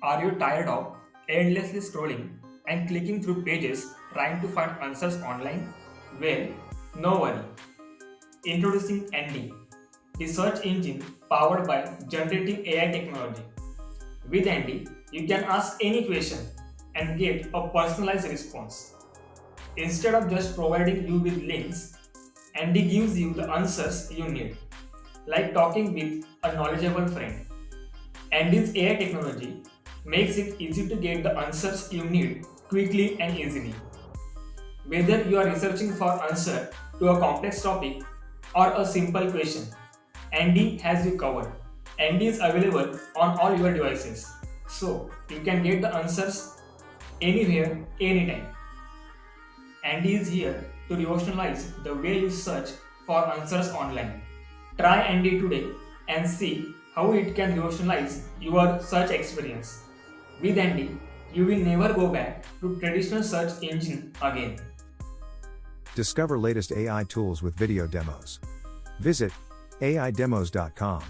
Are you tired of endlessly scrolling and clicking through pages trying to find answers online? Well, no worry. Introducing Andi, the search engine powered by generative AI technology. With Andi, you can ask any question and get a personalized response. Instead of just providing you with links, Andy gives you the answers you need, like talking with a knowledgeable friend. Andy's AI technology makes it easy to get the answers you need quickly and easily. Whether you are researching for answer to a complex topic or a simple question, Andy has you covered. Andy is available on all your devices, so you can get the answers anywhere, anytime. Andy is here to revolutionize the way you search for answers online. Try Andy today and see how it can revolutionize your search experience. With Andy, you will never go back to traditional search engine again. Discover latest AI tools with video demos. Visit AIdemos.com.